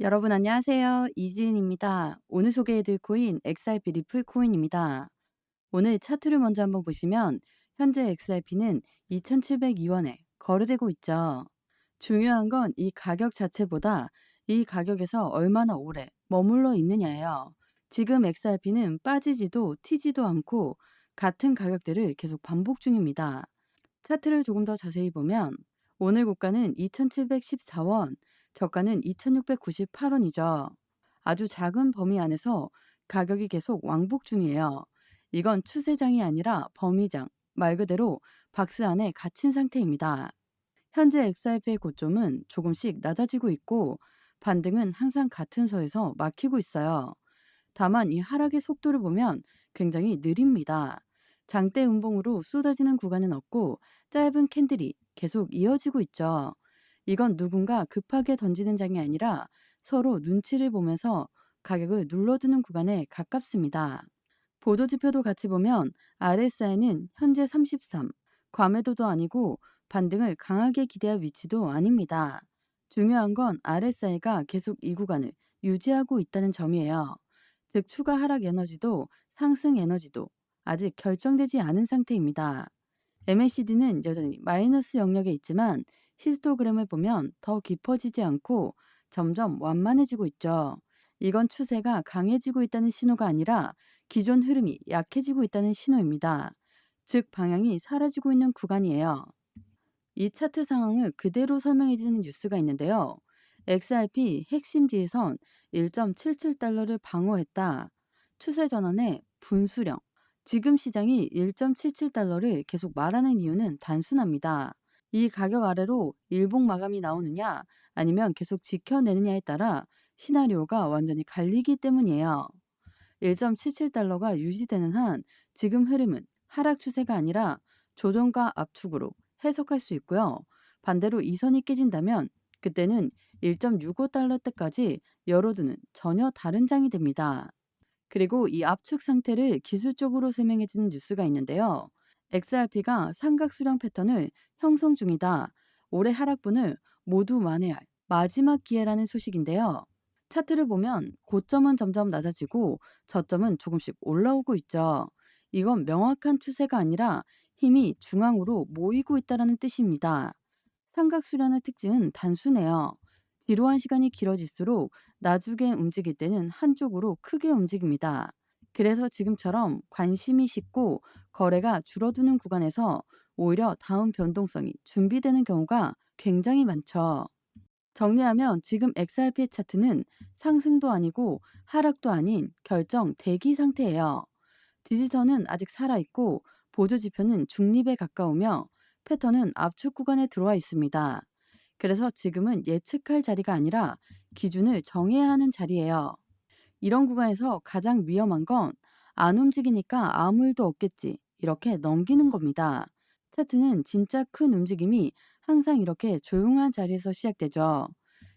여러분 안녕하세요. 이지은입니다. 오늘 소개해드릴 코인 XRP 리플 코인입니다. 오늘 차트를 먼저 한번 보시면 현재 XRP는 2,702원에 거래되고 있죠. 중요한 건 이 가격 자체보다 이 가격에서 얼마나 오래 머물러 있느냐예요. 지금 XRP는 빠지지도 튀지도 않고 같은 가격대를 계속 반복 중입니다. 차트를 조금 더 자세히 보면 오늘 고가는 2,714원, 저가는 2,698원이죠. 아주 작은 범위 안에서 가격이 계속 왕복 중이에요. 이건 추세장이 아니라 범위장, 말 그대로 박스 안에 갇힌 상태입니다. 현재 XRP의 고점은 조금씩 낮아지고 있고 반등은 항상 같은 선에서 막히고 있어요. 다만 이 하락의 속도를 보면 굉장히 느립니다. 장대 음봉으로 쏟아지는 구간은 없고 짧은 캔들이 계속 이어지고 있죠. 이건 누군가 급하게 던지는 장이 아니라 서로 눈치를 보면서 가격을 눌러두는 구간에 가깝습니다. 보조지표도 같이 보면 RSI는 현재 33, 과매도도 아니고 반등을 강하게 기대할 위치도 아닙니다. 중요한 건 RSI가 계속 이 구간을 유지하고 있다는 점이에요. 즉 추가 하락 에너지도 상승 에너지도 아직 결정되지 않은 상태입니다. MACD는 여전히 마이너스 영역에 있지만 히스토그램을 보면 더 깊어지지 않고 점점 완만해지고 있죠. 이건 추세가 강해지고 있다는 신호가 아니라 기존 흐름이 약해지고 있다는 신호입니다. 즉 방향이 사라지고 있는 구간이에요. 이 차트 상황을 그대로 설명해주는 뉴스가 있는데요. XRP 핵심 지지선 1.77달러를 방어했다. 추세 전환의 분수령. 지금 시장이 1.77달러를 계속 말하는 이유는 단순합니다. 이 가격 아래로 일봉 마감이 나오느냐 아니면 계속 지켜내느냐에 따라 시나리오가 완전히 갈리기 때문이에요. 1.77달러가 유지되는 한 지금 흐름은 하락 추세가 아니라 조정과 압축으로 해석할 수 있고요. 반대로 이 선이 깨진다면 그때는 1.65달러 때까지 열어두는 전혀 다른 장이 됩니다. 그리고 이 압축 상태를 기술적으로 설명해주는 뉴스가 있는데요. XRP가 삼각 수렴 패턴을 형성 중이다. 올해 하락분을 모두 만회할 마지막 기회라는 소식인데요. 차트를 보면 고점은 점점 낮아지고 저점은 조금씩 올라오고 있죠. 이건 명확한 추세가 아니라 힘이 중앙으로 모이고 있다는 뜻입니다. 삼각 수련의 특징은 단순해요. 지루한 시간이 길어질수록 나중에 움직일 때는 한쪽으로 크게 움직입니다. 그래서 지금처럼 관심이 식고 거래가 줄어드는 구간에서 오히려 다음 변동성이 준비되는 경우가 굉장히 많죠. 정리하면 지금 XRP 차트는 상승도 아니고 하락도 아닌 결정 대기 상태예요. 지지선은 아직 살아있고 보조지표는 중립에 가까우며 패턴은 압축 구간에 들어와 있습니다. 그래서 지금은 예측할 자리가 아니라 기준을 정해야 하는 자리예요. 이런 구간에서 가장 위험한 건 안 움직이니까 아무 일도 없겠지 이렇게 넘기는 겁니다. 차트는 진짜 큰 움직임이 항상 이렇게 조용한 자리에서 시작되죠.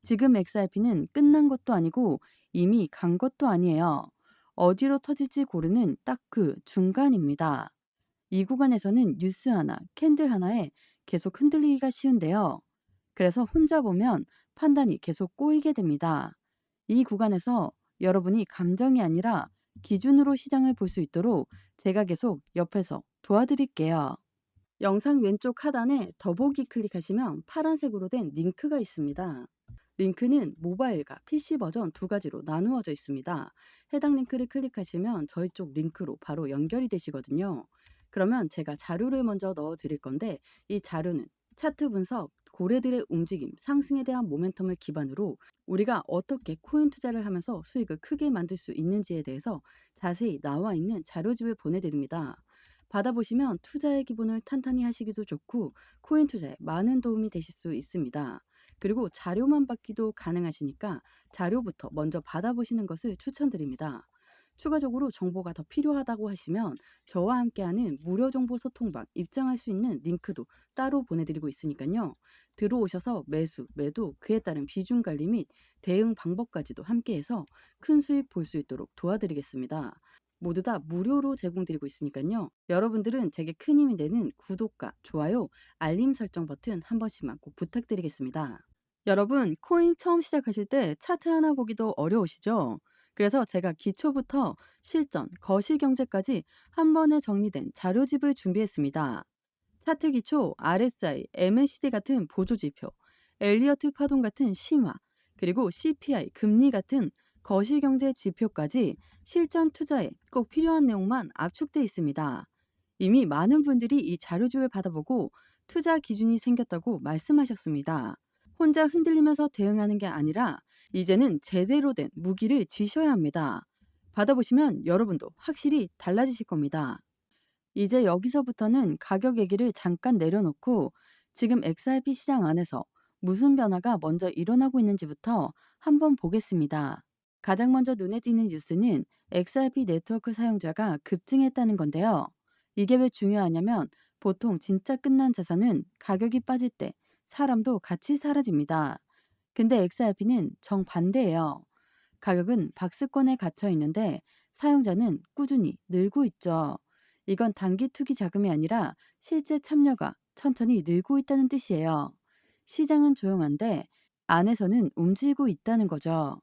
지금 XRP는 끝난 것도 아니고 이미 간 것도 아니에요. 어디로 터질지 고르는 딱 그 중간입니다. 이 구간에서는 뉴스 하나, 캔들 하나에 계속 흔들리기가 쉬운데요. 그래서 혼자 보면 판단이 계속 꼬이게 됩니다. 이 구간에서 여러분이 감정이 아니라 기준으로 시장을 볼 수 있도록 제가 계속 옆에서 도와드릴게요. 영상 왼쪽 하단에 더보기 클릭하시면 파란색으로 된 링크가 있습니다. 링크는 모바일과 PC 버전 두 가지로 나누어져 있습니다. 해당 링크를 클릭하시면 저희 쪽 링크로 바로 연결이 되시거든요. 그러면 제가 자료를 먼저 넣어 드릴 건데 이 자료는 차트 분석, 고래들의 움직임, 상승에 대한 모멘텀을 기반으로 우리가 어떻게 코인 투자를 하면서 수익을 크게 만들 수 있는지에 대해서 자세히 나와 있는 자료집을 보내드립니다. 받아보시면 투자의 기본을 탄탄히 하시기도 좋고 코인 투자에 많은 도움이 되실 수 있습니다. 그리고 자료만 받기도 가능하시니까 자료부터 먼저 받아보시는 것을 추천드립니다. 추가적으로 정보가 더 필요하다고 하시면 저와 함께하는 무료 정보 소통방 입장할 수 있는 링크도 따로 보내드리고 있으니까요. 들어오셔서 매수, 매도, 그에 따른 비중 관리 및 대응 방법까지도 함께해서 큰 수익 볼 수 있도록 도와드리겠습니다. 모두 다 무료로 제공드리고 있으니까요. 여러분들은 제게 큰 힘이 되는 구독과 좋아요, 알림 설정 버튼 한 번씩만 꼭 부탁드리겠습니다. 여러분, 코인 처음 시작하실 때 차트 하나 보기도 어려우시죠? 그래서 제가 기초부터 실전, 거시경제까지 한 번에 정리된 자료집을 준비했습니다. 차트 기초, RSI, MACD 같은 보조지표, 엘리어트 파동 같은 신화, 그리고 CPI, 금리 같은 거시경제 지표까지 실전 투자에 꼭 필요한 내용만 압축돼 있습니다. 이미 많은 분들이 이 자료집을 받아보고 투자 기준이 생겼다고 말씀하셨습니다. 혼자 흔들리면서 대응하는 게 아니라 이제는 제대로 된 무기를 쥐셔야 합니다. 받아보시면 여러분도 확실히 달라지실 겁니다. 이제 여기서부터는 가격 얘기를 잠깐 내려놓고 지금 XRP 시장 안에서 무슨 변화가 먼저 일어나고 있는지부터 한번 보겠습니다. 가장 먼저 눈에 띄는 뉴스는 XRP 네트워크 사용자가 급증했다는 건데요. 이게 왜 중요하냐면 보통 진짜 끝난 자산은 가격이 빠질 때 사람도 같이 사라집니다. 근데 XRP는 정반대예요. 가격은 박스권에 갇혀 있는데 사용자는 꾸준히 늘고 있죠. 이건 단기 투기 자금이 아니라 실제 참여가 천천히 늘고 있다는 뜻이에요. 시장은 조용한데 안에서는 움직이고 있다는 거죠.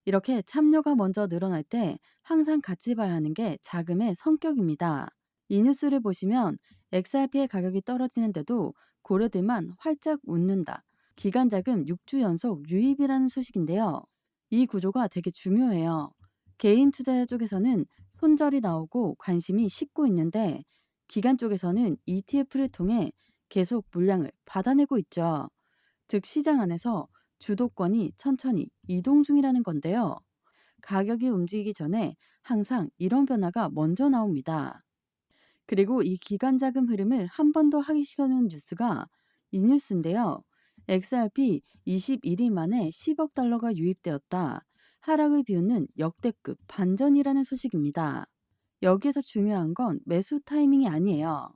이렇게 참여가 먼저 늘어날 때 항상 같이 봐야 하는 게 자금의 성격입니다. 이 뉴스를 보시면 XRP의 가격이 떨어지는데도 고래들만 활짝 웃는다. 기간 자금 6주 연속 유입이라는 소식인데요. 이 구조가 되게 중요해요. 개인 투자자 쪽에서는 손절이 나오고 관심이 식고 있는데 기관 쪽에서는 ETF를 통해 계속 물량을 받아내고 있죠. 즉 시장 안에서 주도권이 천천히 이동 중이라는 건데요. 가격이 움직이기 전에 항상 이런 변화가 먼저 나옵니다. 그리고 이 기관 자금 흐름을 한 번 더 하기 시켜놓은 뉴스가 이 뉴스인데요. XRP 21일 만에 10억 달러가 유입되었다. 하락을 비웃는 역대급 반전이라는 소식입니다. 여기에서 중요한 건 매수 타이밍이 아니에요.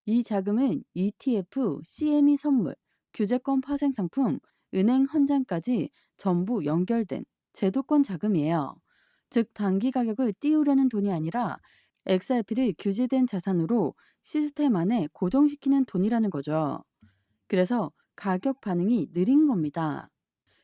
이 자금은 ETF, CME 선물, 규제권 파생 상품, 은행 헌장까지 전부 연결된 제도권 자금이에요. 즉 단기 가격을 띄우려는 돈이 아니라 XRP를 규제된 자산으로 시스템 안에 고정시키는 돈이라는 거죠. 그래서 가격 반응이 느린 겁니다.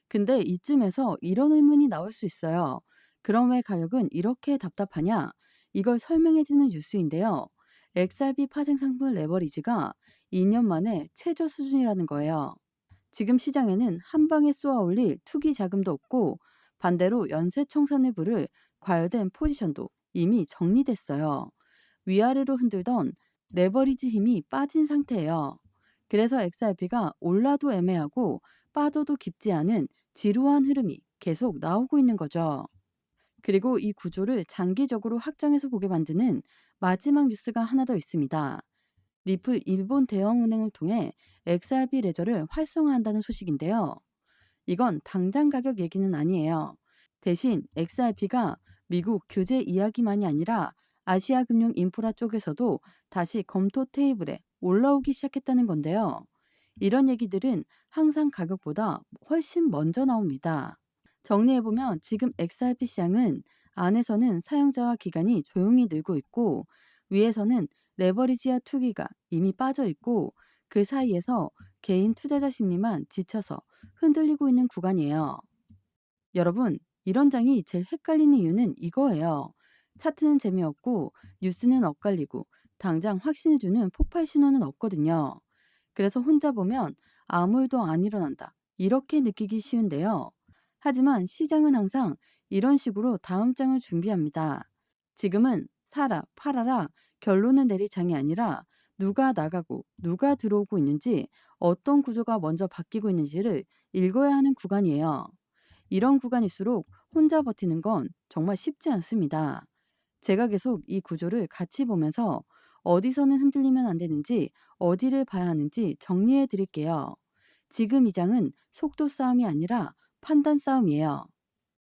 근데 이쯤에서 이런 의문이 나올 수 있어요. 그럼 왜 가격은 이렇게 답답하냐? 이걸 설명해주는 뉴스인데요. XRP 파생 상품 레버리지가 2년 만에 최저 수준이라는 거예요. 지금 시장에는 한 방에 쏘아 올릴 투기 자금도 없고 반대로 연쇄 청산을 부를 과열된 포지션도 이미 정리됐어요. 위아래로 흔들던 레버리지 힘이 빠진 상태예요. 그래서 XRP가 올라도 애매하고 빠져도 깊지 않은 지루한 흐름이 계속 나오고 있는 거죠. 그리고 이 구조를 장기적으로 확장해서 보게 만드는 마지막 뉴스가 하나 더 있습니다. 리플 일본 대형은행을 통해 XRP 레저를 활성화한다는 소식인데요. 이건 당장 가격 얘기는 아니에요. 대신 XRP가 미국 규제 이야기만이 아니라 아시아 금융 인프라 쪽에서도 다시 검토 테이블에 올라오기 시작했다는 건데요. 이런 얘기들은 항상 가격보다 훨씬 먼저 나옵니다. 정리해보면 지금 XRP 시장은 안에서는 사용자와 기관이 조용히 늘고 있고 위에서는 레버리지와 투기가 이미 빠져 있고 그 사이에서 개인 투자자 심리만 지쳐서 흔들리고 있는 구간이에요. 여러분, 이런 장이 제일 헷갈리는 이유는 이거예요. 차트는 재미없고 뉴스는 엇갈리고 당장 확신을 주는 폭발 신호는 없거든요. 그래서 혼자 보면 아무 일도 안 일어난다. 이렇게 느끼기 쉬운데요. 하지만 시장은 항상 이런 식으로 다음 장을 준비합니다. 지금은 사라, 팔아라, 결론을 내릴 장이 아니라 누가 나가고 누가 들어오고 있는지 어떤 구조가 먼저 바뀌고 있는지를 읽어야 하는 구간이에요. 이런 구간일수록 혼자 버티는 건 정말 쉽지 않습니다. 제가 계속 이 구조를 같이 보면서 어디서는 흔들리면 안 되는지 어디를 봐야 하는지 정리해 드릴게요. 지금 이 장은 속도 싸움이 아니라 판단 싸움이에요.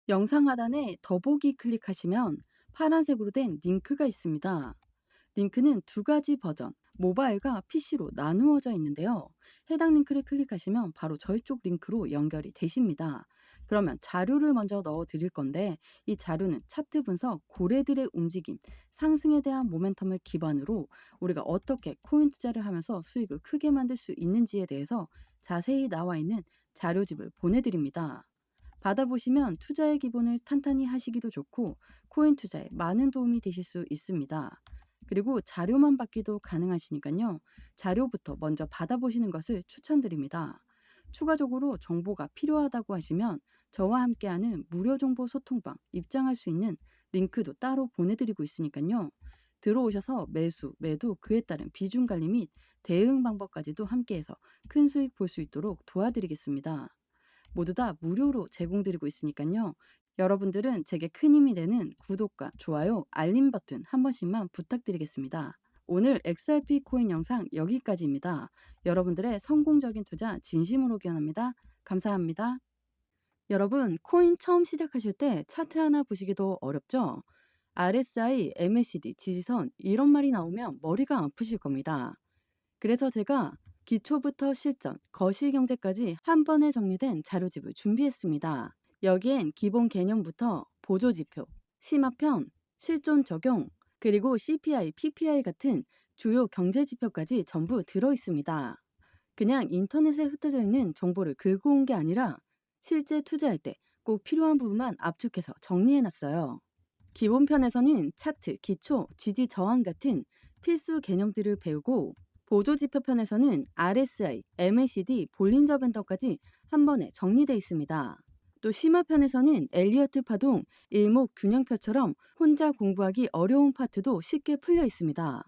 영상 하단에 더보기 클릭하시면 파란색으로 된 링크가 있습니다. 링크는 두 가지 버전, 모바일과 PC로 나누어져 있는데요. 해당 링크를 클릭하시면 바로 저희 쪽 링크로 연결이 되십니다. 그러면 자료를 먼저 넣어 드릴 건데 이 자료는 차트 분석, 고래들의 움직임, 상승에 대한 모멘텀을 기반으로 우리가 어떻게 코인 투자를 하면서 수익을 크게 만들 수 있는지에 대해서 자세히 나와 있는 자료집을 보내드립니다. 받아보시면 투자의 기본을 탄탄히 하시기도 좋고 코인 투자에 많은 도움이 되실 수 있습니다. 그리고 자료만 받기도 가능하시니까요. 자료부터 먼저 받아보시는 것을 추천드립니다. 추가적으로 정보가 필요하다고 하시면 저와 함께하는 무료 정보 소통방 입장할 수 있는 링크도 따로 보내드리고 있으니까요. 들어오셔서 매수, 매도, 그에 따른 비중 관리 및 대응 방법까지도 함께해서 큰 수익 볼 수 있도록 도와드리겠습니다. 모두 다 무료로 제공드리고 있으니까요. 여러분들은 제게 큰 힘이 되는 구독과 좋아요, 알림 버튼 한 번씩만 부탁드리겠습니다. 오늘 XRP 코인 영상 여기까지입니다. 여러분들의 성공적인 투자 진심으로 기원합니다. 감사합니다. 여러분, 코인 처음 시작하실 때 차트 하나 보시기도 어렵죠? RSI, MACD, 지지선 이런 말이 나오면 머리가 아프실 겁니다. 그래서 제가 기초부터 실전, 거시경제까지 한 번에 정리된 자료집을 준비했습니다. 여기엔 기본 개념부터 보조지표, 심화편, 실존 적용, 그리고 CPI, PPI 같은 주요 경제지표까지 전부 들어있습니다. 그냥 인터넷에 흩어져 있는 정보를 긁어 온 게 아니라 실제 투자할 때 꼭 필요한 부분만 압축해서 정리해놨어요. 기본편에서는 차트, 기초, 지지 저항 같은 필수 개념들을 배우고 보조지표편에서는 RSI, MACD, 볼린저 밴더까지 한 번에 정리되어 있습니다. 또 심화편에서는 엘리어트 파동, 일목균형표처럼 혼자 공부하기 어려운 파트도 쉽게 풀려 있습니다.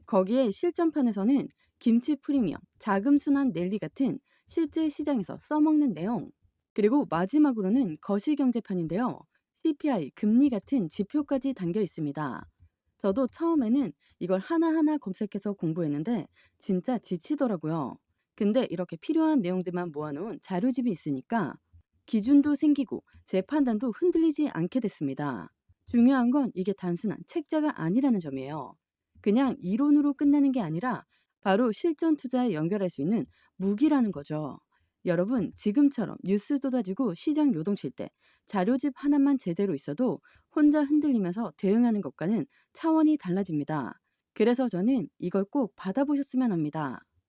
거기에 실전편에서는 김치 프리미엄, 자금 순환 랠리 같은 실제 시장에서 써먹는 내용, 그리고 마지막으로는 거시경제편인데요. CPI, 금리 같은 지표까지 담겨 있습니다. 저도 처음에는 이걸 하나하나 검색해서 공부했는데 진짜 지치더라고요. 근데 이렇게 필요한 내용들만 모아놓은 자료집이 있으니까 기준도 생기고 제 판단도 흔들리지 않게 됐습니다. 중요한 건 이게 단순한 책자가 아니라는 점이에요. 그냥 이론으로 끝나는 게 아니라 바로 실전 투자에 연결할 수 있는 무기라는 거죠. 여러분, 지금처럼 뉴스도 다지고 시장 요동칠 때 자료집 하나만 제대로 있어도 혼자 흔들리면서 대응하는 것과는 차원이 달라집니다. 그래서 저는 이걸 꼭 받아보셨으면 합니다.